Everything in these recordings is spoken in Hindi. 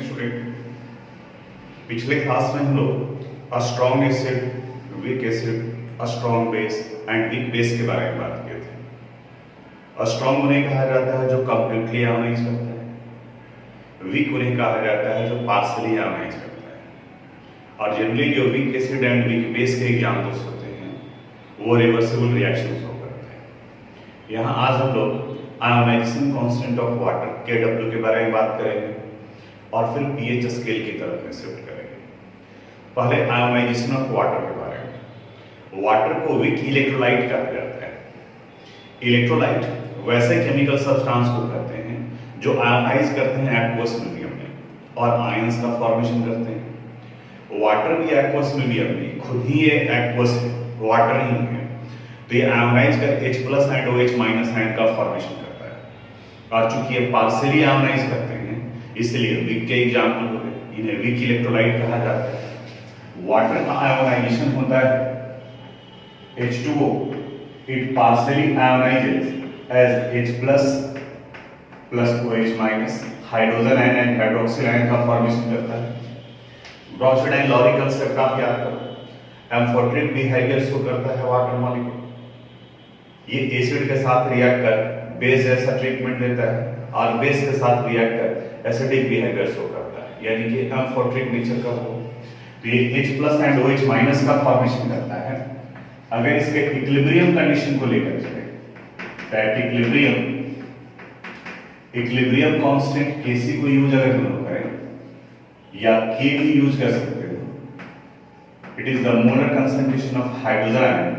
स्टूडेंट, पिछले क्लास में हम लोग strong acid, weak acid, strong base and weak base के बारे में बात किए थे। स्ट्रॉन्ग उन्हें कहा जाता है जो कंप्लीटली आयोनाइज करता है, वीक उन्हें कहा जाता है जो पार्शली आयोनाइज करता है। और जनरली जो weak acid and weak base के एग्जाम्पल्स होते हैं वो रिवर्सिबल रिएक्शंस हो करते हैं। यहाँ आज हम लोग ionization constant of water Kw के बारे में बात करेंगे और फिर pH स्केल की तरफ में शिफ्ट करेंगे। पहले आयोनाइजेशन ऑफ वाटर के बारे में। वाटर को वीक इलेक्ट्रोलाइट कहा जाता है। इलेक्ट्रोलाइट वैसे केमिकल सब्सटेंस को कहते हैं जो आयोनाइज करते हैं एक्वस मीडियम में और आयंस का फॉर्मेशन करते हैं। वाटर भी एक्वस मीडियम में खुद ही ये एक्वस है, वाटर ही है, तो ये आयोनाइज कर H+ एंड OH- आयन का फॉर्मेशन करता है। और चूंकि ये पार्शियली आयोनाइज करते हैं इसलिए वीक के एग्जाम्पल हो गए, इन्हें वीक इलेक्ट्रोलाइट कहा जाता है। वाटर का आयोनाइजेशन होता है H2O, it partially ionizes as H+ plus OH-, hydrogen ion and hydroxyl ion का फॉर्मेशन करता है। ब्रॉन्शियड एंड लॉरिकल से आप याद करो, एम्फोटेरिक बिहेवियर शो करता है वाटर मॉलिक्यूल। ये एसिड के साथ रिएक्ट कर बेस जैसा ट्रीटमेंट देता है और बेस के साथ रिएक्ट कर एसिडिक बिहेवियर शो करता है, यानी कि एम्फोटेरिक नेचर का हो। तो ये H+ एंड OH- का फॉर्मेशन करता है। अगर इसके इक्विलिब्रियम कंडीशन को लेकर चले, दैट इक्विलिब्रियम कांस्टेंट Kc को यूज अगर हम लोग करें या K भी यूज कर सकते हो, it is the molar concentration of hydrogen ion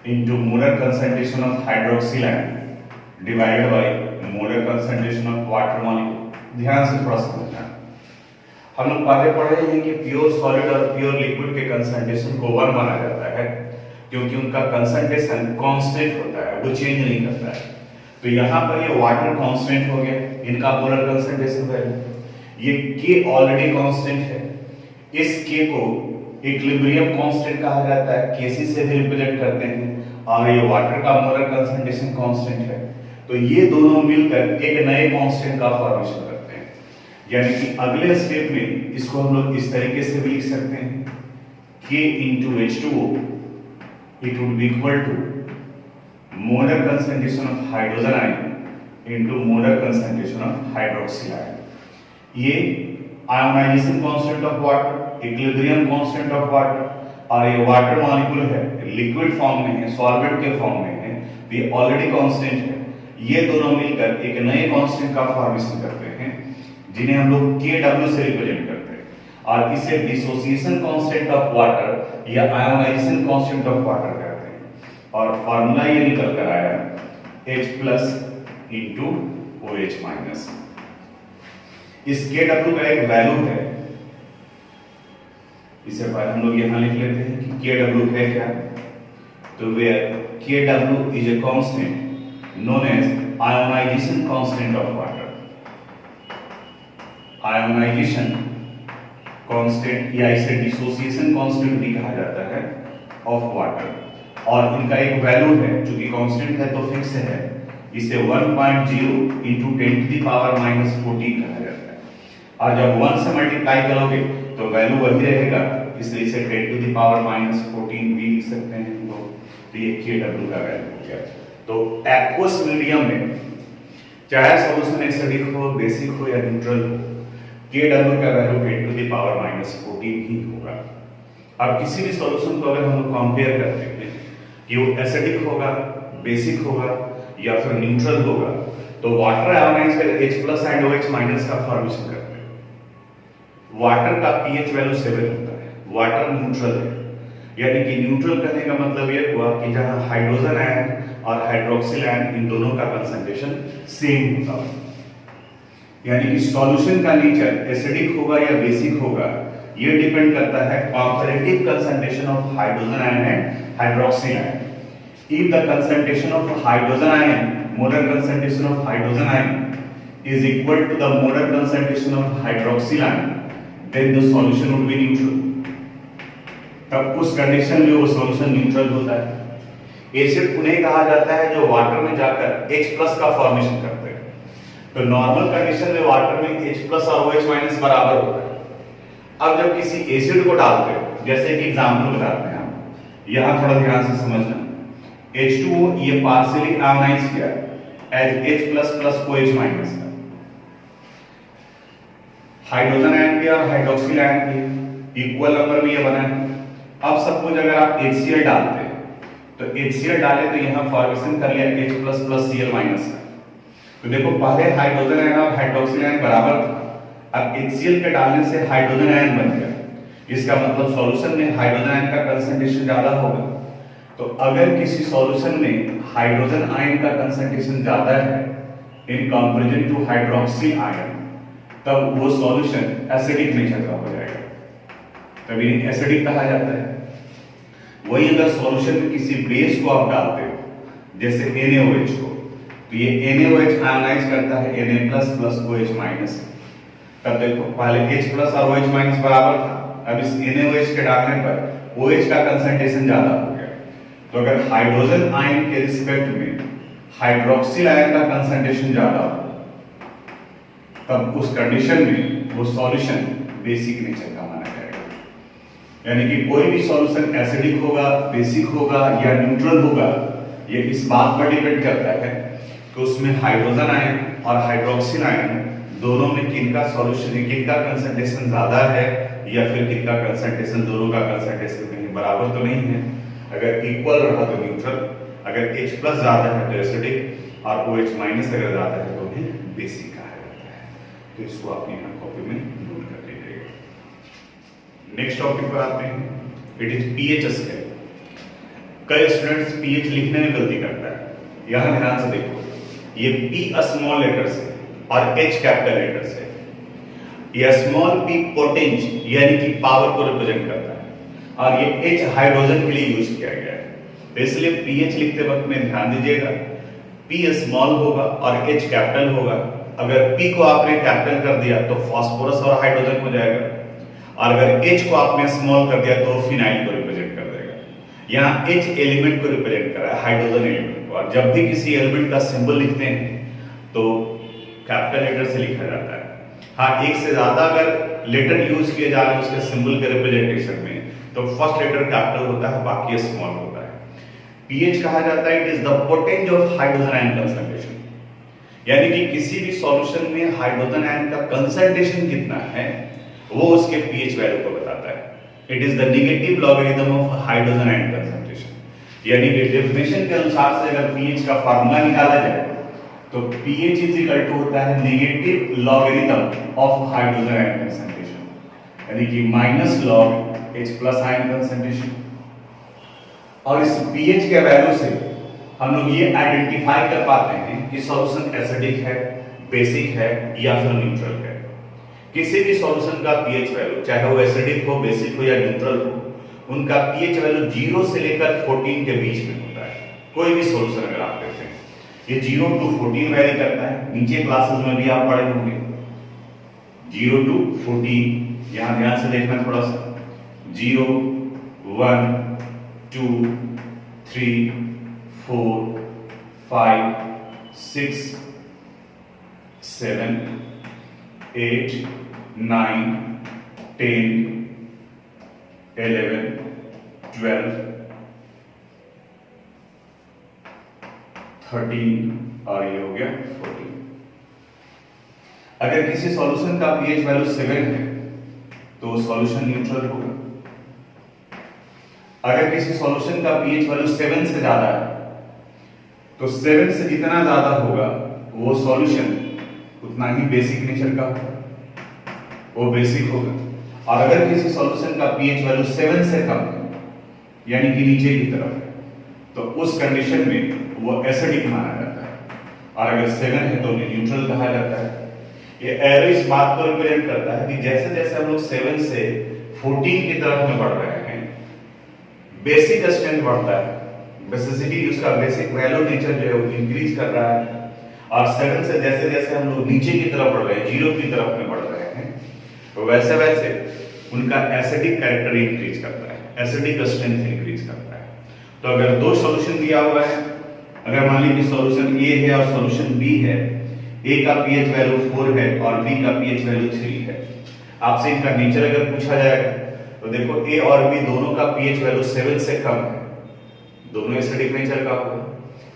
into molar concentration of hydroxyl ion divided by molar concentration of water molecule. ध्यान से थोड़ा समझना। हम लोग पहले पढ़े हैं कि प्योर सॉलिड और प्योर लिक्विड के कंसंट्रेशन को 1 माना जाता है क्योंकि उनका कंसंट्रेशन कांस्टेंट होता है, वो चेंज नहीं करता है। तो यहाँ पर ये वाटर कांस्टेंट हो गया, इनका मोलर कंसंट्रेशन वैल्यू। ये K ऑलरेडी कांस्टेंट है, इस K को इक्विलिब्रियम कांस्टेंट कहा जाता है, Kc से भी रिप्रेजेंट करते हैं, और ये वाटर का मोलर कंसंट्रेशन कांस्टेंट है। तो ये दोनों मिलकर एक नए कांस्टेंट का फॉर्मेशन करते हैं। यानी कि अगले स्टेप में इसको हम लोग इस तरीके से भी लिख सकते हैं, K into H2O it would be equal to molar concentration of hydrogen ion into molar concentration of hydroxyl ion। ये ionization constant of water, equilibrium constant of water, और ये वाटर मॉलिक्यूल है, लिक्विड फॉर्म में है, सॉल्वेंट के फॉर्म में है, तो ये ऑलरेडी कांस्टेंट है। ये दोनों मिलकर एक नए कांस्टेंट का फॉर्मेशन करते हैं जिन्हें हम लोग Kw से रिप्रेजेंट करते हैं, और इसे डिसोसिएशन कांस्टेंट ऑफ वाटर या आयोनाइजेशन कांस्टेंट ऑफ वाटर कहते हैं। और फार्मूला ये निकल कर आया H+ into OH-। इस Kw का एक वैल्यू है, इसे पहले हम लोग यहां लिख लेते हैं कि Kw है क्या। तो where Kw is a constant known as ionization constant of water। Ionization constant या इसे डिसोसिएशन कांस्टेंट भी कहा जाता है ऑफ वाटर, और इनका एक वैल्यू है, चूंकि कांस्टेंट है तो फिक्स है, इसे 1.0 into 10⁻⁻14 कहा जाता है। और जब 1 से मल्टीप्लाई करोगे तो वैल्यू वही रहेगा, इसलिए इसे 10⁻⁻14 भी लिख सकते हैं हम लोग। तो ये Kw का वैल्यू हो गया। तो एक्वस मीडियम में चाहे सॉल्यूशन एसिडिक हो, बेसिक हो या न्यूट्रल हो, Kw का वैल्यू 10⁻14 ही होगा। अब किसी भी सॉल्यूशन को अगर हम लोग कंपेयर करते हैं कि वो एसिडिक होगा, बेसिक होगा या फिर न्यूट्रल होगा, तो वाटर आयोनाइज कर H+ एंड OH- का फॉर्मेशन करते हैं। वाटर का pH वैल्यू 7 होता है, वाटर न्यूट्रल है, यानी कि न्यूट्रल कहने का मतलब यह हुआ कि जहां हाइड्रोजन आयन और हाइड्रोक्सिल आयन इन दोनों का कंसंट्रेशन सेम होता है। यानी कि सॉल्यूशन का नेचर एसिडिक होगा या बेसिक होगा, ये डिपेंड करता है comparative concentration of hydrogen ion and hydroxyl ion. If the concentration of hydrogen ion, molar concentration of hydrogen ion is equal to the molar concentration of hydroxyl ion, then the solution would be neutral. तब उस कंडीशन में वो सॉल्यूशन न्यूट्रल होता है। एसिड उन्हें कहा जाता है जो वाटर में जाकर H+ का फॉर्मेशन करते हैं। तो नॉर्मल कंडीशन में वाटर में H प्लस और OH माइनस बराबर होता है। अब जब किसी एसिड को डालते हो, जैसे कि एग्जांपल बताते हैं हम, यहां थोड़ा ध्यान से समझना। H2O ये पार्शियली आयोनाइज किया as H plus plus OH minus का, हाइड्रोजन आयन भी और हाइड्रोक्सिल आयन भी इक्वल नंबर में ये बना है। अब सपोज अगर आप HCl डालते हैं तो HCl डाले तो यहां फॉर्मेशन कर लिया H plus plus Cl minus का। तो देखो पहले हाइड्रोजन आयन और हाइड्रोक्सिल आयन बराबर था, अब HCl के डालने से हाइड्रोजन आयन बन गया। इसका मतलब सॉल्यूशन में हाइड्रोजन आयन का कंसंट्रेशन ज्यादा होगा। तो अगर किसी सॉल्यूशन में हाइड्रोजन आयन का कंसंट्रेशन ज्यादा है in comparison to hydroxyl ion, तब वो सॉल्यूशन एसिडिक नेचर का हो जाएगा, तभी एसिडिक कहा जाता है। वही अगर सॉल्यूशन में किसी बेस को आप डालते हो जैसे NaOH को, तो ये NaOH आयनाइज करता है Na plus plus OH minus. तब देखो पहले H प्लस और OH माइनस बराबर था, अब इस NaOH के डालने पर OH का कंसंट्रेशन ज्यादा हो गया। तो अगर हाइड्रोजन आयन के रिस्पेक्ट में हाइड्रोक्सिल आयन का कंसंट्रेशन ज्यादा हो, तब उस कंडीशन में वो सॉल्यूशन बेसिक नेचर का माना जाएगा। यानी कि कोई भी सॉल्यूशन एसिडिक होगा, बेसिक होगा या न्यूट्रल होगा, ये इस बात पर डिपेंड करता है कि उसमें हाइड्रोजन आयन और हाइड्रोक्सिल आयन दोनों में किनका सॉल्यूशन, किनका कंसंट्रेशन ज्यादा है या फिर किनका कंसंट्रेशन, दोनों का कंसंट्रेशन कहीं बराबर तो नहीं है। अगर इक्वल रहा तो न्यूट्रल, अगर H प्लस ज्यादा है तो एसिडिक और OH माइनस अगर ज्यादा है तो भी बेसिक कहा जाता है। तो इसको आप यहाँ कॉपी में नोट कर लीजिएगा। नेक्स्ट टॉपिक पर आते हैं, इट इज pH स्केल। कई स्टूडेंट्स pH लिखने में गलती करता है। यहां ध्यान से देखो, ये P स्मॉल लेटर से और H कैपिटल लेटर से। ये स्मॉल p पोटेंज यानी कि पावर को रिप्रेजेंट करता है और ये H हाइड्रोजन के लिए यूज किया गया है। तो इसलिए pH लिखते वक्त में ध्यान दीजिएगा, P स्मॉल होगा और H कैपिटल होगा। अगर P को आपने कैपिटल कर दिया तो फास्फोरस और हाइड्रोजन हो जाएगा, और अगर H को आपने स्मॉल कर दिया तो फिनाइल को रिप्रेजेंट कर देगा। यहाँ H एलिमेंट को रिप्रेजेंट कर रहा है, हाइड्रोजन एलिमेंट को। और जब भी किसी एलिमेंट का सिंबल लिखते हैं तो कैपिटल लेटर से लिखा जाता है। हाँ, एक से ज्यादा अगर लेटर यूज किए जा रहे हैं उसके सिंबल के रिप्रेजेंटेशन में, तो फर्स्ट लेटर कैपिटल होता है, बाकी स्मॉल होता है। pH कहा जाता है it is the potenz of hydrogen ion concentration, यानी कि किसी भी सॉल्यूशन में हाइड्रोजन आयन का कंसंट्रेशन कितना है वो उसके pH वैल्यू को बताता है। It is the negative logarithm of hydrogen ion concentration. यानी कि डेफिनेशन के अनुसार से अगर pH का फार्मूला निकाला जाए तो pH इज इक्वल टू होता है negative logarithm of hydrogen ion concentration, यानी कि minus log H plus ion concentration. और इस pH के वैल्यू से हम लोग ये आइडेंटिफाई कर पाते हैं कि सॉल्यूशन एसिडिक है, बेसिक है या फिर न्यूट्रल है। किसी भी सॉल्यूशन का pH वैल्यू, चाहे वो एसिडिक हो, बेसिक हो या न्यूट्रल हो, उनका pH वैल्यू 0 से लेकर 14 के बीच में होता है। कोई भी सॉल्यूशन अगर आप लेते हैं, ये 0 to 14 वैरी करता है। नीचे क्लासेस में भी आप पढ़े होंगे 0 to 14। यहां ध्यान से देखना थोड़ा सा, 0 1 2 3 4 5 6 7 8 9 10 11 12 13 और ये हो गया 14। अगर किसी सॉल्यूशन का pH वैल्यू 7 है तो सॉल्यूशन न्यूट्रल होगा। अगर किसी सॉल्यूशन का pH वैल्यू 7 से ज्यादा है तो 7 से जितना ज्यादा होगा वो सॉल्यूशन उतना ही बेसिक नेचर का होगा, वो बेसिक होगा। और अगर किसी सॉल्यूशन का pH वैल्यू 7 से कम है यानी कि नीचे की तरफ है, तो उस कंडीशन में वो एसिडिक माना जाता है। और अगर 7 है तो उन्हें न्यूट्रल कहा जाता है। ये एरो इस बात को रिप्रेजेंट करता है कि जैसे जैसे हम लोग 7 से 14 की तरफ में बढ़ रहे हैं, बेसिक स्ट्रेंथ बढ़ता है, बेसिसिटी उसका बेसिक वैल्यू नेचर जो है वो इंक्रीज कर रहा है। और 7 से जैसे जैसे हम लोग नीचे की तरफ बढ़ रहे हैं, 0 की तरफ में बढ़ रहे हैं, तो वैसे वैसे उनका एसिडिक कैरेक्टर इंक्रीज करता है, एसिडिक स्ट्रेंथ इंक्रीज करता है। तो अगर दो सॉल्यूशन दिया हुआ है, अगर मान लीजिए सॉल्यूशन ए है और सॉल्यूशन बी है, ए का पीएच वैल्यू 4 है और बी का पीएच वैल्यू 3 है। आपसे इनका नेचर अगर पूछा जाएगा तो देखो ए और बी दोनों का पीएच वैल्यू 7 से कम है, दोनों एसिडिक नेचर का होगा।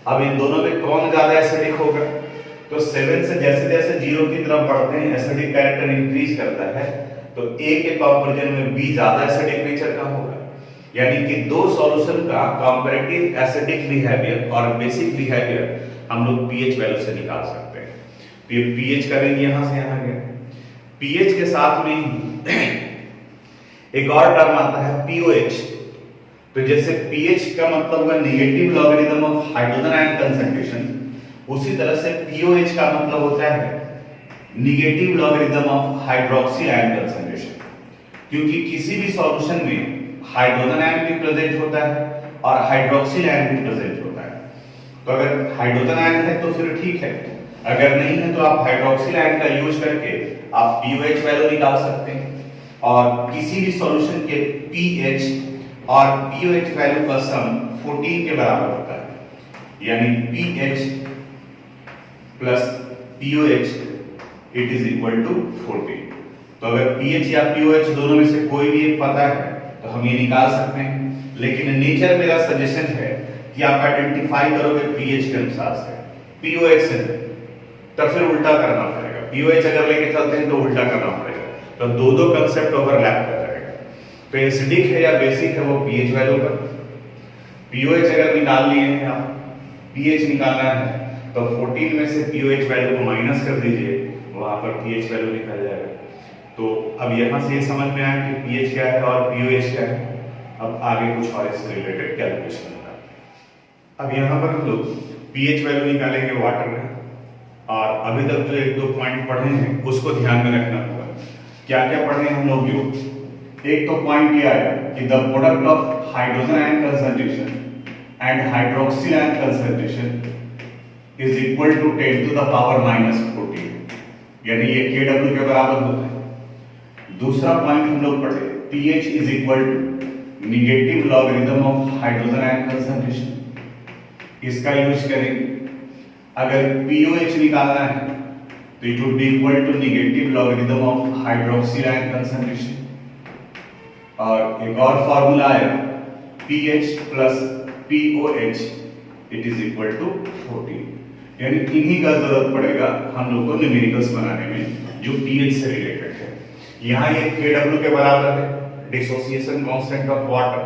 अब इन दोनों में कौन ज्यादा एसिडिक होगा? तो 7 से जैसे जैसे 0 की तरफ बढ़ते हैं एसिडिक कैरेक्टर इंक्रीज करता है, तो ए के कंपैरिजन में बी ज्यादा एसिडिक नेचर का होगा। यानी कि दो सॉल्यूशन का कंपैरेटिव एसिडिक बिहेवियर और बेसिक बिहेवियर हम लोग पीएच वैल्यू से निकाल सकते हैं। तो ये पीएच करेंगे यहां से यहां गया, पीएच के साथ में एक और टर्म आता है पीओएच। तो जैसे पीएच का मतलब है negative logarithm of hydrogen ion concentration, उसी तरह से पीओएच का मतलब होता है negative logarithm of hydroxy ion concentration. क्योंकि किसी भी सॉल्यूशन में हाइड्रोजन आयन भी प्रेजेंट होता है और हाइड्रोक्सिल आयन भी प्रेजेंट होता है। तो अगर हाइड्रोजन आयन है तो फिर ठीक है, अगर नहीं है तो आप हाइड्रोक्सिल आयन का यूज करके आप पीओएच वैल्यू निकाल सकते हैं। और किसी भी सॉल्यूशन के पीएच और पीओएच वैल्यू का सम 14 के बराबर होता है, यानी pH plus pOH it is equal to 14। तो अगर पीएच या पीओएच दोनों में से कोई भी एक पता है तो हम ये निकाल सकते हैं। लेकिन नेचर मेरा सजेशन है कि आप आइडेंटिफाई करोगे पीएच के अनुसार से, पीओएच से तो फिर उल्टा करना पड़ेगा। पीओएच अगर लेके चलते हैं तो उल्टा करना पड़ेगा, तो दो कंसेप्ट ओवरलैप कर जाएगा। तो एसिडिक है या बेसिक है वो पीएच वैल्यू पर, पीओएच अगर निकाल लिए हैं आप, पीएच निकालना है तो 14 में से पीओएच वैल्यू को माइनस कर दीजिए, वहां पर पीएच वैल्यू निकल जाएगा। तो अब यहां से ये समझ में आया कि पीएच क्या है और पीओएच क्या है। अब आगे कुछ और इससे रिलेटेड कैलकुलेशन होगा। अब यहां पर हम लोग पीएच वैल्यू निकालेंगे वाटर का, और अभी तक जो एक दो पॉइंट पढ़े हैं उसको ध्यान में रखना होगा। क्या क्या पढ़े हम लोग? जो एक तो पॉइंट ये आया कि the product of hydrogen ion concentration and hydroxyl ion concentration is equal to 10 to the power -14, यानी ये Kw के बराबर होता है। दूसरा पॉइंट हम लोग पढ़े pH is equal to negative logarithm of hydrogen ion concentration, इसका यूज करेंगे। अगर पीओएच निकालना है तो it would be equal to negative logarithm of hydroxyl ion concentration. और एक और फार्मूला है pH plus POH it is equal to 14, यानी इन्हीं का जरूरत पड़ेगा हम लोग को न्यूमेरिकल्स बनाने में जो pH से रिलेटेड है। यहाँ ये Kw के बराबर है, dissociation constant of water,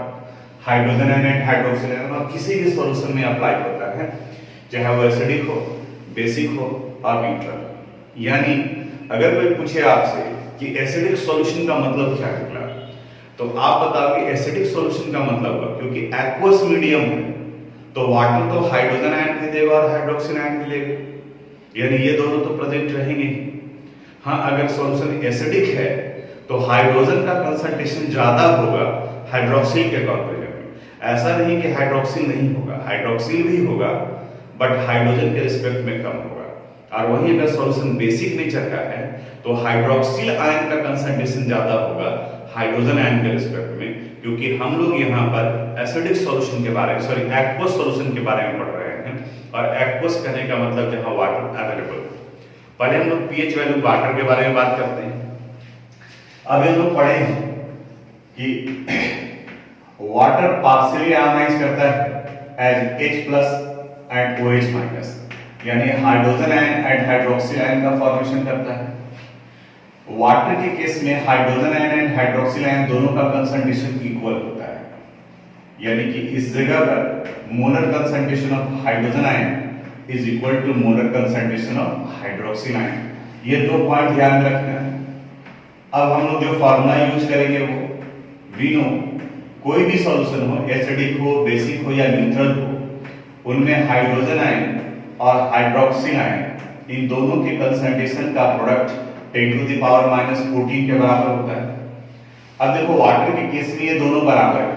hydrogen ion and hydroxyl ion, और किसी भी सॉल्यूशन में अप्लाई होता है, चाहे वो एसिडिक हो, बेसिक हो और न्यूट्रल। यानी अगर कोई पूछे आपसे कि एसिडिक सॉल्यूशन का मतलब क्या निकला, तो आप बताओ कि एसिडिक सॉल्यूशन का मतलब है क्योंकि एक्वस मीडियम है तो वाटर तो हाइड्रोजन आयन भी देगा और हाइड्रोक्सिल आयन भी लेगा, यानी ये दोनों तो प्रेजेंट रहेंगे। हाँ, अगर सॉल्यूशन एसिडिक है तो हाइड्रोजन का कंसंट्रेशन ज्यादा होगा हाइड्रोक्सिल के कंपैरिजन में। ऐसा नहीं कि हाइड्रोक्सिल नहीं होगा, हाइड्रोक्सिल भी होगा बट हाइड्रोजन के रिस्पेक्ट में कम होगा। और वहीं अगर सॉल्यूशन बेसिक नेचर का है तो हाइड्रोक्सिल आयन का कंसंट्रेशन ज्यादा होगा हाइड्रोजन आयन के रिस्पेक्ट में, क्योंकि हम लोग यहाँ पर एसिडिक सॉल्यूशन के बारे में, सॉरी एक्वस सॉल्यूशन के बारे में पढ़ रहे हैं। और एक्वस कहने का मतलब जहाँ वाटर अवेलेबल। पहले हम लोग पीएच वैल्यू वाटर के बारे में बात करते हैं। अब हम लोग पढ़े कि वाटर पार्शियली आयनाइज करता है as H plus and OH minus, यानी hydrogen ion and hydroxyl ion का फॉर्मेशन करता है। वाटर के केस में hydrogen ion and hydroxyl ion दोनों का कंसंट्रेशन इक्वल होता है, यानी कि इस जगह पर molar concentration of hydrogen ion is equal to molar concentration of hydroxyl ion. ये दो पॉइंट ध्यान में रखना है। अब हम लोग जो फार्मूला यूज करेंगे वो वी नो, कोई भी सॉल्यूशन हो, एसिडिक हो, बेसिक हो या न्यूट्रल हो, उनमें हाइड्रोजन आयन और हाइड्रोक्सिल आयन इन दोनों के कंसंट्रेशन का प्रोडक्ट 10 टू द पावर -14 के बराबर होता है। अब देखो वाटर के केस में ये दोनों बराबर है,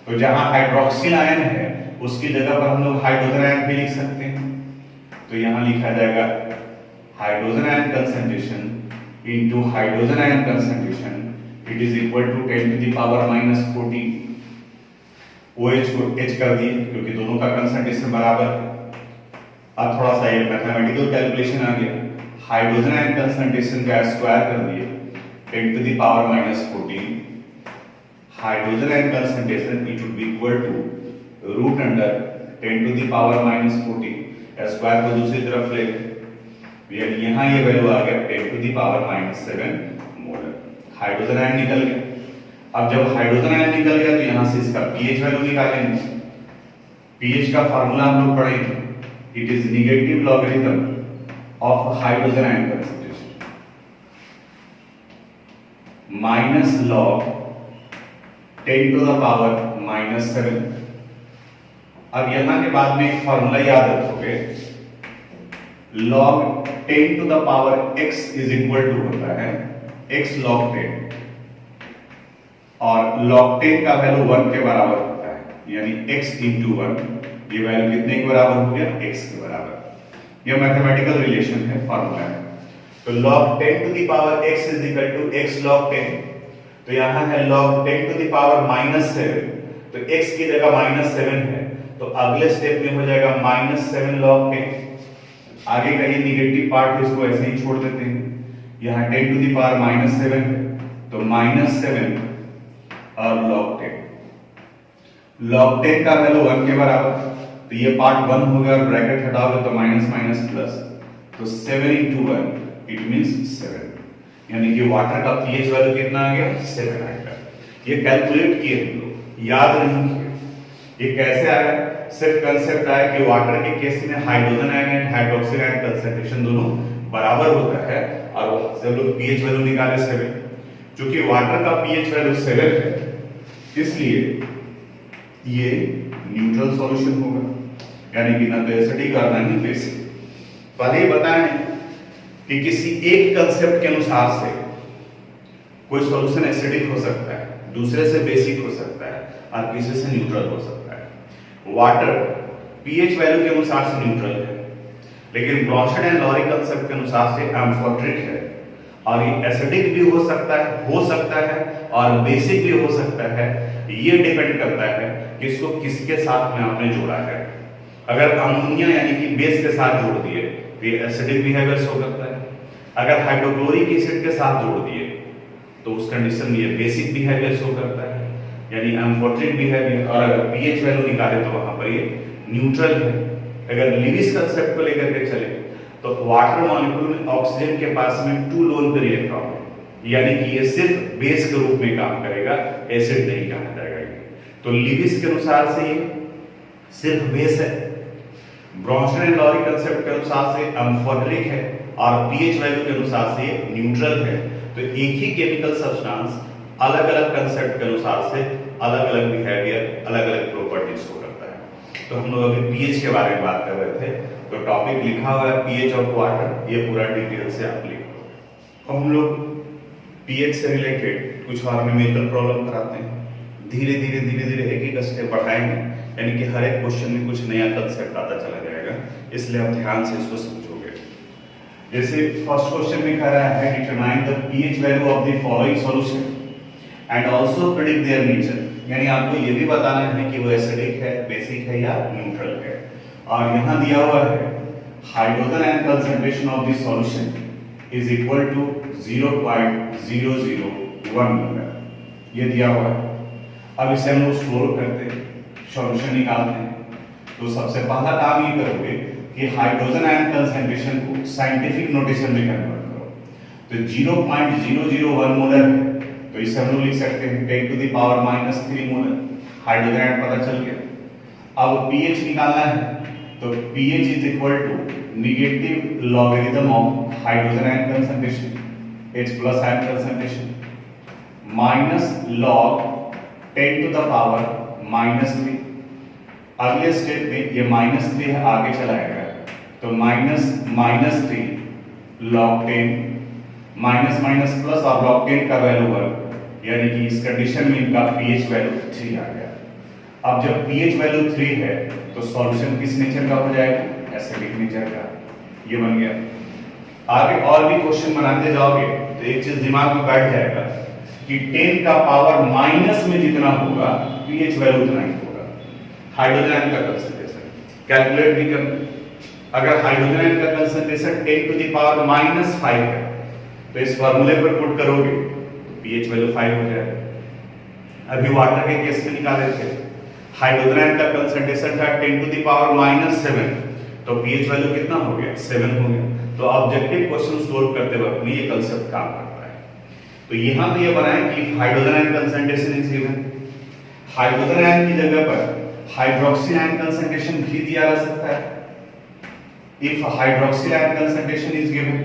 तो जहां हाइड्रोक्सिल आयन है उसकी जगह पर हम लोग हाइड्रोजन आयन भी लिख सकते हैं। तो यहां लिखा जाएगा hydrogen ion concentration into hydrogen ion concentration it is equal to 10 to the power -14। OH को H कर दिए क्योंकि दोनों का कंसंट्रेशन बराबर है। अब थोड़ा सा ये मैथमेटिकल कैलकुलेशन आ गया। हाइड्रोजन आयन कंसंट्रेशन का स्क्वायर कर दिए 10 to the power minus 14 hydrogen ion concentration it would be equal to root under 10 to the power minus 14 square को दूसरी तरफ ले यानी यहाँ ये वैल्यू आ गया 10 to the power minus 7 molar. Hydrogen ion निकल गया। अब जब हाइड्रोजन आयन निकल गया तो यहाँ से इसका पीएच वैल्यू निकालेंगे। पीएच का फार्मूला हम लोग पढ़ेंगे, it is negative logarithm of hydrogen ion concentration minus log 10 to the power minus 7। अब यहां के बाद में एक फार्मूला याद रखोगे, log 10 to the power x is equal to होता है x log 10 और log 10 का वैल्यू 1 के बराबर होता है, यानी x into 1 ये वैल्यू कितने के बराबर हो गया, x के बराबर। ये मैथमेटिकल रिलेशन है, फार्मूला है। तो log 10 to the power x is equal to x log 10, तो यहां है log 10 to the power minus 7, तो x की जगह minus 7 है, तो अगले स्टेप में हो जाएगा minus 7 log 10। आगे का ये निगेटिव पार्ट है, इसको ऐसे ही छोड़ देते हैं। यहाँ 10 to the power minus 7 है, तो minus 7 और log 10। log 10 का वैल्यू 1 के बराबर, तो ये पार्ट 1 हो गया और ब्रैकेट हटाओगे तो माइनस माइनस प्लस, तो 7 into 1 इट मींस 7, यानी कि वाटर का पीएच वैल्यू कितना आ गया, 7 आएगा। ये कैलकुलेट किए हम लोग, याद नहीं किए। ये कैसे आया, सिर्फ कंसेप्ट आया कि वाटर के केस में hydrogen ion and hydroxyl ion concentration दोनों बराबर होता है और हम लोग पीएच वैल्यू निकाले 7। क्योंकि वाटर का पीएच वैल्यू 7 है इसलिए ये न्यूट्रल सॉल्यूशन होगा, यानी कि ना तो एसिडिक और ना ही बेसिक। पहले ही बताएं कि किसी एक कंसेप्ट के अनुसार से कोई सॉल्यूशन एसिडिक हो सकता है, दूसरे से बेसिक हो सकता है और किसी से न्यूट्रल हो सकता है। वाटर पीएच वैल्यू के अनुसार से न्यूट्रल है, लेकिन ब्रॉन्शेड एंड लॉरी कंसेप्ट के अनुसार से एम्फोटेरिक है और ये एसिडिक भी हो सकता है और बेसिक भी हो सकता है। ये डिपेंड करता है कि इसको किसके साथ में आपने जोड़ा है। अगर अमोनिया यानी कि बेस के साथ जोड़ दिए तो ये एसिडिक बिहेवियर शो करता है। अगर हाइड्रोक्लोरिक एसिड के साथ जोड़ दिए तो उस कंडीशन में ये बेसिक बिहेवियर शो करता है, यानी एम्फोटेरिक बिहेवियर। और अगर पीएच वैल्यू निकाले तो वहां पर ये न्यूट्रल है। अगर लिविस कंसेप्ट को लेकर के चले तो वाटर मॉलिक्यूल में ऑक्सीजन के पास में 2 लोन पेयर इलेक्ट्रॉन है, यानी कि ये सिर्फ बेस के रूप में काम करेगा, एसिड नहीं कहा जाएगा। तो लिविस के अनुसार से ये सिर्फ बेस है, ब्रॉन्शन एंड लॉरी कंसेप्ट के अनुसार से एम्फोटेरिक है और पीएच वैल्यू के अनुसार से न्यूट्रल है। तो एक ही केमिकल सब्सटेंस अलग अलग कंसेप्ट के अनुसार से अलग अलग बिहेवियर, अलग अलग प्रॉपर्टीज को करता है। तो हम लोग अभी पीएच के बारे में बात कर रहे थे, तो टॉपिक लिखा हुआ है पीएच ऑफ वाटर, ये पूरा डिटेल से आप लिखो। हम लोग पीएच से रिलेटेड कुछ और न्यूमेरिकल प्रॉब्लम कराते हैं, धीरे धीरे एक एक स्टेप बढ़ाएंगे, यानी कि हर एक क्वेश्चन में कुछ नया कंसेप्ट आता चला जाएगा, इसलिए आप ध्यान से इसको समझोगे। जैसे फर्स्ट क्वेश्चन में कह रहा है determine the pH value of the following solution and also predict their nature, यानी आपको ये भी बताना है कि वो एसिडिक है, बेसिक है या न्यूट्रल है। और यहाँ दिया हुआ है hydrogen ion concentration of the solution is equal to 0.001 molar, ये दिया हुआ है। अब इसे हम लोग सोल्व करते हैं, सॉल्यूशन निकालते हैं। तो सबसे पहला काम ये करोगे कि हाइड्रोजन आयन कंसंट्रेशन को साइंटिफिक नोटेशन में कन्वर्ट करो। तो 0.001 मोलर है, तो इसे हम लोग लिख सकते हैं 10 to the power minus 3 molar. Hydrogen ion पता चल गया। अब पीएच निकालना है, तो pH is equal to negative logarithm of hydrogen ion concentration, H plus ion concentration minus log 10 to the power minus 3। अगले स्टेप में ये -3 है, आगे चलाएगा, तो -3 log 10 माइनस माइनस प्लस और log 10 का वैल्यू 1, यानी कि इस कंडीशन में इनका pH वैल्यू 3 आ गया। अब जब pH वैल्यू 3 है तो सॉल्यूशन किस नेचर का हो जाएगा, एसिडिक नेचर का। ये बन गया। आगे और भी क्वेश्चन बनाते जाओगे तो एक चीज दिमाग में बैठ जाएगा कि 10 का पावर माइनस में जितना होगा pH वैल्यू उतना ही होगा। हाइड्रोजन आयन का कंसंट्रेशन कैलकुलेट भी करना, अगर हाइड्रोजन आयन का कंसंट्रेशन 10 टू द पावर -5 है तो इस फार्मूले पर पुट करोगे तो पीएच वैल्यू 5 हो जाएगा। अभी वाटर के केस में निकाले थे, हाइड्रोजन आयन का कंसंट्रेशन था 10 टू द पावर -7 तो पीएच वैल्यू कितना हो गया 7 हो गया। तो ऑब्जेक्टिव क्वेश्चन सोल्व करते वक्त में ये कांसेप्ट काम करता है। तो यहां पे ये बनाए कि hydrogen ion concentration is given, hydrogen ion की जगह पर हाइड्रोक्सिल आयन कंसंट्रेशन भी दिया जा सकता है। If hydroxyl ion concentration is given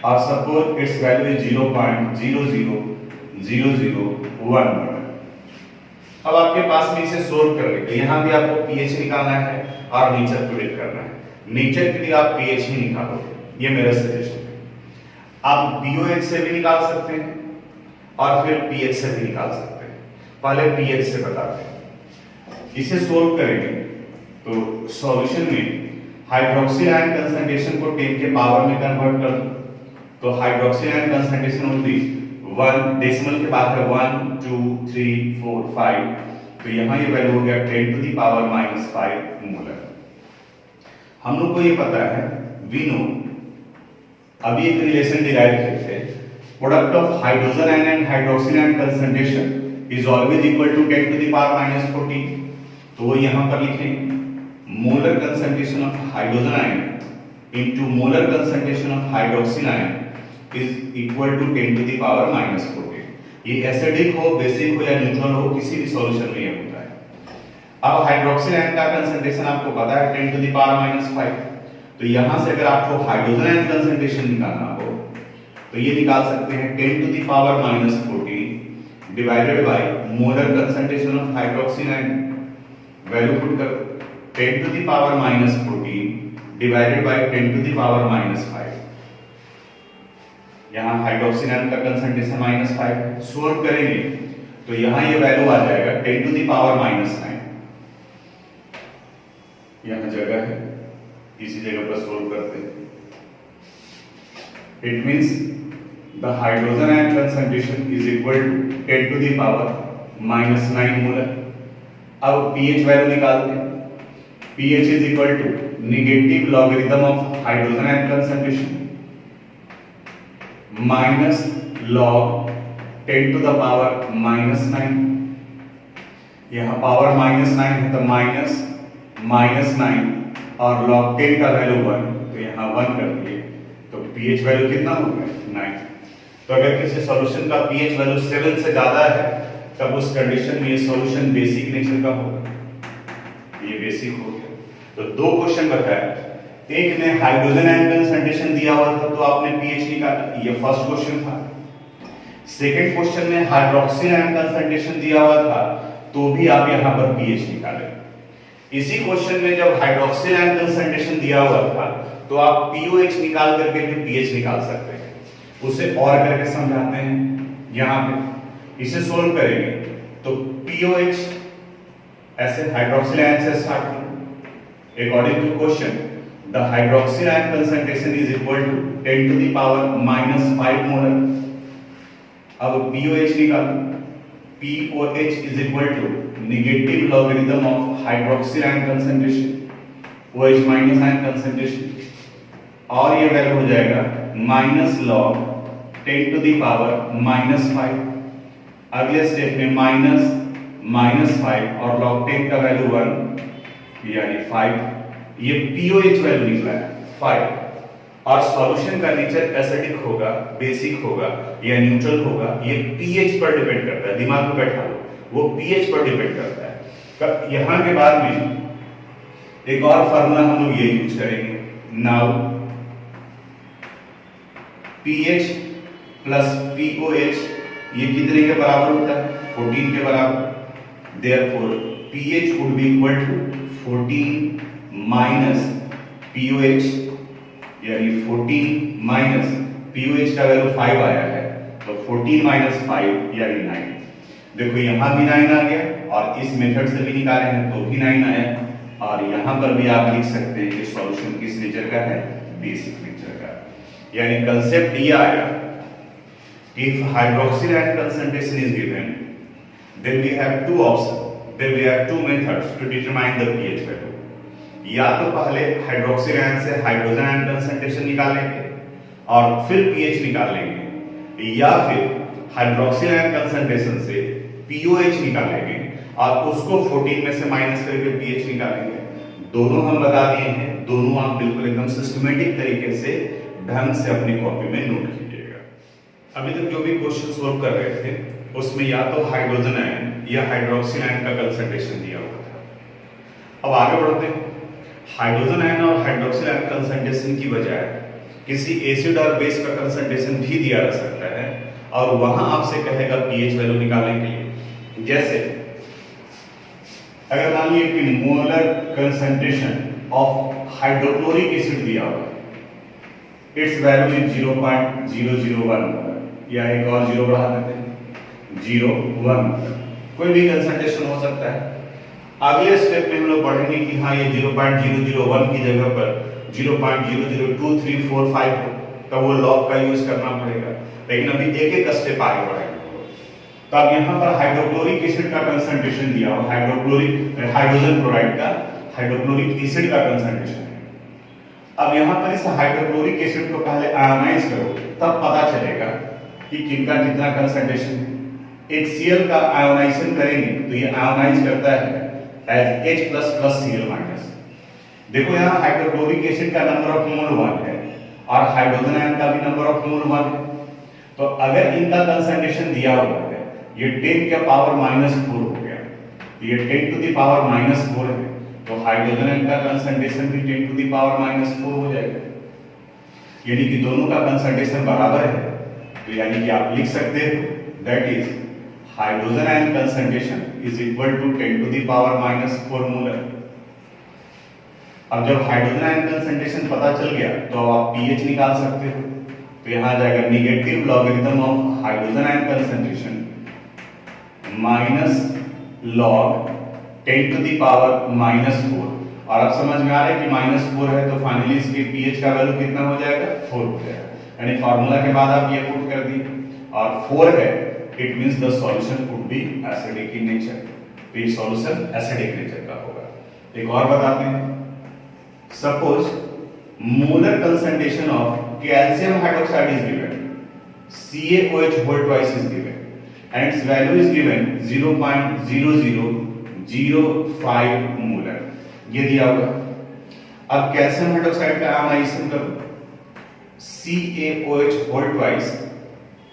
और सपोज इट्स वैल्यू इज 0.00001 मोल। अब आपके पास में इसे सोल्व करने के लिए यहां भी आपको पीएच निकालना है और नेचर प्रेडिक्ट करना है। नेचर के लिए आप पीएच ही निकालोगे, ये मेरा सजेशन है। आप पीओएच से भी निकाल सकते हैं और फिर पीएच से भी निकाल सकते हैं। पहले पीएच से बताते हैं। इसे सोल्व करेंगे तो सॉल्यूशन में हाइड्रोक्सिल आयन कंसंट्रेशन को 10 के पावर में कन्वर्ट कर दो तो हाइड्रोक्सिल आयन कंसंट्रेशन होगी 1 डेसिमल के बाद है 1 2 3 4 5 तो यहां ये वैल्यू हो गया 10 टू द पावर -5 मोलर। हम लोग को ये पता है, वी नो, अभी एक रिलेशन डिराइव किए थे, product of hydrogen ion and hydroxyl ion concentration is always equal to 10 to the power -14। तो वो यहां पर लिखेंगे molar concentration of hydrogen ion into molar concentration of hydroxyl ion is equal to 10 to the power -14। ये एसिडिक हो, बेसिक हो या न्यूट्रल हो, किसी भी सॉल्यूशन में ये होता है। अब हाइड्रोक्सिल आयन का कंसंट्रेशन आपको पता है 10 टू द पावर -5। तो यहां से अगर आपको हाइड्रोजन आयन कंसंट्रेशन निकालना हो तो ये निकाल सकते हैं 10 to the power -14 divided by molar concentration of hydroxyl ion. Value put कर 10 to the power -14 divided by 10 to the power -5। यहां हाइड्रोक्सिल आयन का कंसंट्रेशन -5 सोल्व करेंगे तो यहां ये वैल्यू आ जाएगा 10 टू द पावर -9। यहां जगह है, इसी जगह पर सोल्व करते हैं। It means the hydrogen ion concentration is equal to 10 to the power -9 molar. अब पीएच वैल्यू निकालते हैं। pH is equal to negative logarithm of hydrogen ion concentration minus log 10 to the power -9। यहाँ पावर -9 है तो -9 और log 10 का वैल्यू 1 तो यहाँ 1 कर दिए तो pH वैल्यू कितना हो गया 9। तो अगर किसी सॉल्यूशन का pH वैल्यू 7 से ज्यादा है तब उस कंडीशन में ये सॉल्यूशन बेसिक नेचर का होगा, ये बेसिक हो गया। तो दो क्वेश्चन बताया, एक में हाइड्रोजन आयन कंसंट्रेशन दिया हुआ था तो आपने पीएच निकाला, ये फर्स्ट क्वेश्चन था। सेकंड क्वेश्चन में हाइड्रोक्सिल आयन कंसंट्रेशन दिया हुआ था तो भी आप यहां पर पीएच निकाले। इसी क्वेश्चन में जब हाइड्रोक्सिल आयन कंसंट्रेशन दिया हुआ था तो आप पीओएच निकाल करके भी पीएच निकाल सकते हैं। उसे और करके समझाते हैं यहां पे। इसे सोल्व करेंगे तो पीओएच ऐसे हाइड्रोक्सिल आयन से स्टार्ट करें। According to question, the hydroxyl ion concentration is equal to 10 to the power -5 molar. अब POH निकालो। POH is equal to negative logarithm of hydroxyl ion concentration, OH minus ion concentration, और ये वैल्यू हो जाएगा minus log 10 to the power -5। अगले स्टेप में -5 और log 10 का वैल्यू 1 यानी 5। ये पीओएच वैल्यू निकला है 5 और सॉल्यूशन का नेचर एसिडिक होगा, बेसिक होगा या न्यूट्रल होगा, ये पीएच पर डिपेंड करता है। दिमाग में बैठा लो, वो पीएच पर डिपेंड करता है। यहां के बाद में एक और फार्मूला हम लोग ये यूज करेंगे। नाउ पीएच प्लस पीओएच ये कितने के बराबर होता है 14 के बराबर। Therefore pH would be equal to 14 minus pOH यानी 14 माइनस पीओएच का वैल्यू 5 आया है तो 14 माइनस 5 यानी 9। देखो यहां भी 9 आ गया और इस मेथड से भी निकाले हैं तो भी 9 आया और यहां पर भी आप लिख सकते हैं कि सॉल्यूशन किस नेचर का है, बेसिक नेचर का। यानी कंसेप्ट ये आया, if hydroxyl ion concentration is given then we have two option, then we have two methods to determine the pH value. या तो पहले हाइड्रोक्सिल आयन से हाइड्रोजन आयन कंसंट्रेशन निकालेंगे और फिर पीएच निकाल लेंगे, या फिर हाइड्रोक्सिल आयन कंसंट्रेशन से पीओएच निकालेंगे और उसको 14 में से माइनस करके पीएच निकालेंगे। दोनों हम लगा दिए हैं, दोनों आप बिल्कुल एकदम सिस्टमेटिक तरीके से ढंग से अपनी कॉपी में नोट कीजिएगा। अभी तक जो भी क्वेश्चन सोल्व कर रहे थे उसमें या तो हाइड्रोजन आयन या हाइड्रोक्सिल आयन का कंसंट्रेशन दिया हुआ था। अब आगे बढ़ते हैं। हाइड्रोजन आयन और हाइड्रोक्सिल आयन कंसंट्रेशन की बजाय किसी एसिड और बेस का कंसंट्रेशन भी दिया जा सकता है और वहां आपसे कहेगा पीएच वैल्यू निकालने के लिए। जैसे अगर मान लीजिए कि molar concentration of hydrochloric acid दिया हुआ, इट्स वैल्यू इज 0.001, या एक और जीरो बढ़ा देते हैं 0.1, कोई भी कंसंट्रेशन हो सकता है। अगले स्टेप में हम लोग पढ़ेंगे कि हाँ ये 0.001 की जगह पर 0.002345 हो, तब वो लॉग का यूज करना पड़ेगा। लेकिन अभी एक एक स्टेप आगे बढ़ेंगे। तो अब यहाँ पर हाइड्रोक्लोरिक एसिड का कंसंट्रेशन दिया हो, हाइड्रोजन क्लोराइड का हाइड्रोक्लोरिक एसिड का कंसंट्रेशन है। अब यहाँ पर इस हाइड्रोक्लोरिक एसिड को पहले आयोनाइज करो, तब पता चलेगा कि किनका कितना कंसंट्रेशन है। HCl का आयोनाइजेशन करेंगे तो ये आयोनाइज करता है एज H++Cl-। देखो यहाँ हाइड्रोक्लोरिक एसिड का नंबर ऑफ मोल 1 है और हाइड्रोजन आयन का भी नंबर ऑफ मोल 1 है। तो अगर इनका कंसंट्रेशन दिया हुआ है, ये 10 के पावर -4 हो गया, ये 10 टू द पावर -4 है, तो हाइड्रोजन आयन का कंसंट्रेशन भी 10 टू द पावर -4 हो जाएगा। यानी कि दोनों का कंसंट्रेशन बराबर है, तो यानी कि आप लिख सकते हो that is hydrogen ion concentration is equal to 10 to the power -4 molar. अब जब हाइड्रोजन आयन कंसंट्रेशन पता चल गया तो आप पीएच निकाल सकते हो। तो यहां जाएगा negative logarithm of hydrogen ion concentration minus log 10 to the power -4। और अब समझ में आ रहा है कि -4 है तो फाइनली इसके पीएच का वैल्यू कितना हो जाएगा, 4 हो जाएगा। यानी फार्मूला के बाद आप ये पुट कर दिए और 4 है, it means the solution could be acidic in nature. तो ये सॉल्यूशन एसिडिक नेचर का होगा। एक और बताते हैं, suppose molar concentration of calcium hydroxide is given, CaOH whole twice is given and its value is given 0.0005 molar, ये दिया हुआ। अब कैल्शियम हाइड्रोक्साइड का आयोनाइजेशन करो, CaOH whole twice,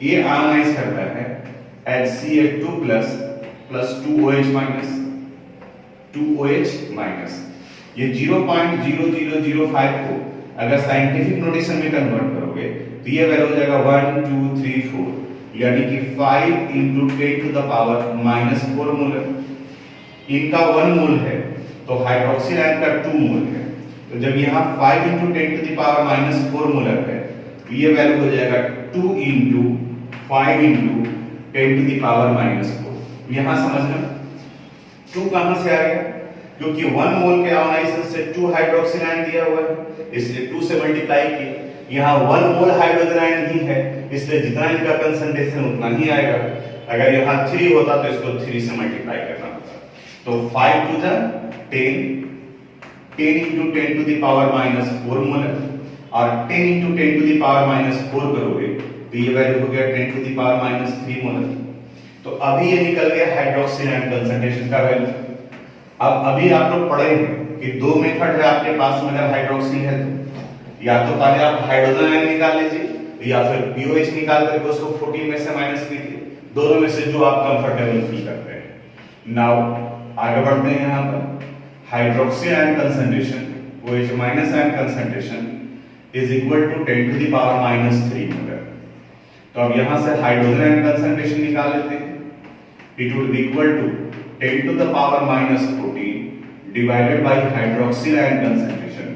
ये आयोनाइज करता है as Cl2 plus 2OH minus. ये 0.0005 को अगर साइंटिफिक नोटेशन में कन्वर्ट करोगे तो ये वैल्यू हो जाएगा 1 2 3 4, यानी कि 5 × 10 टू द पावर -4 मोलर। इनका 1 मोल है तो हाइड्रोक्सिल आयन का 2 मोल है, तो जब यहाँ 5 × 10 टू द पावर -4 मोलर है तो ये वैल्यू हो जाएगा 2 × 5 × 10 टू द पावर -4। यहाँ समझना 2 कहां से आ गया, क्योंकि 1 मोल के आयोनाइजेशन से 2 हाइड्रोक्सिल आयन दिया हुआ है, इसलिए 2 से मल्टीप्लाई किया। यहाँ 1 मोल हाइड्रोजन आयन ही है, इसलिए जितना इनका कंसंट्रेशन उतना ही आएगा। अगर यहाँ 3 होता तो इसको 3 से मल्टीप्लाई करना होता। तो 5 to the 10, 10 × 10 to the power -4 molar, और 10 × 10 टू द पावर -4 करोगे तो ये वैल्यू हो गया 10 टू द पावर -3 मोलर। तो अभी ये निकल गया हाइड्रोक्सिल आयन कंसंट्रेशन का वैल्यू। अब अभी आप लोग पढ़े हैं कि 2 मेथड है आपके पास में अगर हाइड्रोक्सिल है तो, या तो पहले आप हाइड्रोजन आयन निकाल लीजिए या फिर पीओएच निकाल करके उसको 14 में से माइनस कीजिए, दोनों में से जो आप कंफर्टेबल फील करते हैं। नाउ आगे बढ़ते हैं। यहाँ पर hydroxyl ion concentration OH minus ion concentration is equal to 10 to the power -3 molar. तो अब यहाँ से हाइड्रोजन आयन कंसंट्रेशन निकाल लेते हैं। It would be equal to 10 to the power -14 divided by hydroxyl ion concentration.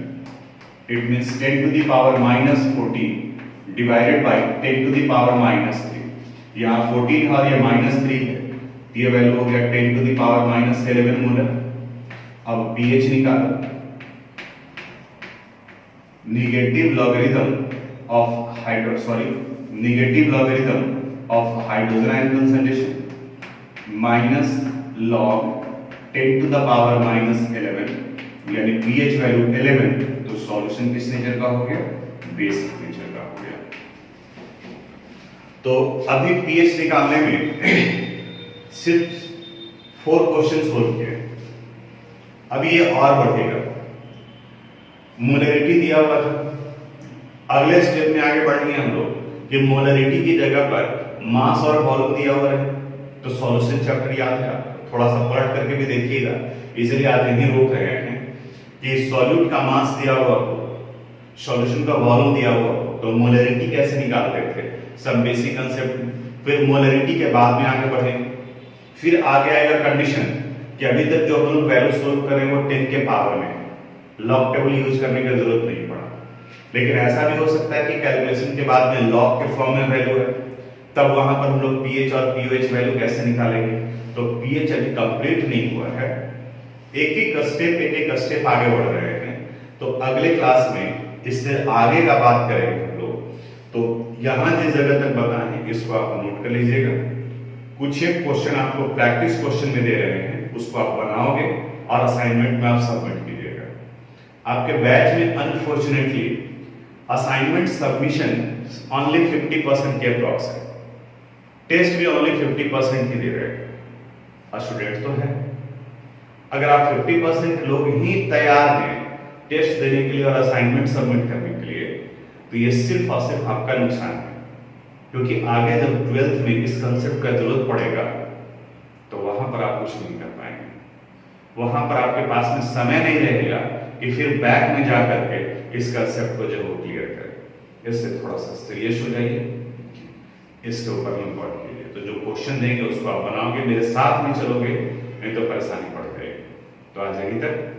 It means 10 to the power -14 divided by 10 to the power -3. यहाँ 14 और ये -3 है, ये वैल्यू हो गया 10 to the power -11 मोलर। अब pH निकालो, negative logarithm of hydrogen ion concentration minus log 10 to the power -11 यानी पीएच वैल्यू 11, तो सॉल्यूशन किस नेचर का हो गया? बेसिक नेचर का हो गया। तो अभी पीएच निकालने में सिर्फ 4 क्वेश्चन सोल्व किए। अभी ये और बढ़ेगा। मोलरिटी दिया हुआ था, अगले स्टेप में आगे बढ़ेंगे हम लोग कि मोलरिटी की जगह पर मास और वॉल्यूम दिया हुआ है। तो सॉल्यूशन चैप्टर याद है, थोड़ा सा पढ़ करके भी देखिएगा, इसलिए आज यही रोक रहे हैं कि सॉल्यूट का मास दिया हुआ हो, सॉल्यूशन का वॉल्यूम दिया हुआ हो, तो मोलरिटी कैसे निकालते थे, सब बेसिक कंसेप्ट। फिर मोलरिटी के बाद में आगे बढ़ेंगे। फिर आगे आएगा कंडीशन कि अभी तक जो हम लोग वैल्यू सोल्व करें वो 10 के पावर में, लॉग टेबल यूज करने की जरूरत नहीं पड़ा। लेकिन ऐसा भी हो सकता है कि कैलकुलेशन के बाद में लॉग के फॉर्म में वैल्यू है, तब वहां पर हम लोग पीएच और पीओएच वैल्यू कैसे निकालेंगे। तो पीएच अभी कंप्लीट नहीं हुआ है, एक एक स्टेप आगे बढ़ रहे हैं। तो अगले क्लास में इससे आगे का बात करेंगे हम लोग। तो यहां जिस जगह तक बताएं इसको आप नोट कर लीजिएगा। कुछ एक क्वेश्चन आपको प्रैक्टिस क्वेश्चन में दे रहे हैं, उसको आप बनाओगे और असाइनमेंट में आप सबमिट कीजिएगा। आपके बैच में अनफॉर्चुनेटली असाइनमेंट सबमिशन ओनली 50% के अप्रॉक्स है, टेस्ट भी ओनली 50% ही दे रहे हैं। स्टूडेंट तो है, अगर आप 50% लोग ही तैयार हैं टेस्ट देने के लिए और असाइनमेंट सबमिट करने के लिए, तो ये सिर्फ और सिर्फ आपका नुकसान है। क्योंकि आगे जब 12th में इस कंसेप्ट का जरूरत पड़ेगा तो वहां पर आप कुछ नहीं कर पाएंगे, वहां पर आपके पास में समय नहीं रहेगा कि फिर बैक में जाकर के इस कंसेप्ट को जरूर क्लियर करें। इससे थोड़ा सा सीरियस हो जाइए, इसके ऊपर वर्क कीजिए। तो जो क्वेश्चन देंगे उसको आप बनाओगे, मेरे साथ में चलोगे, नहीं तो परेशानी पड़ जाएगी। तो आज यहीं तक।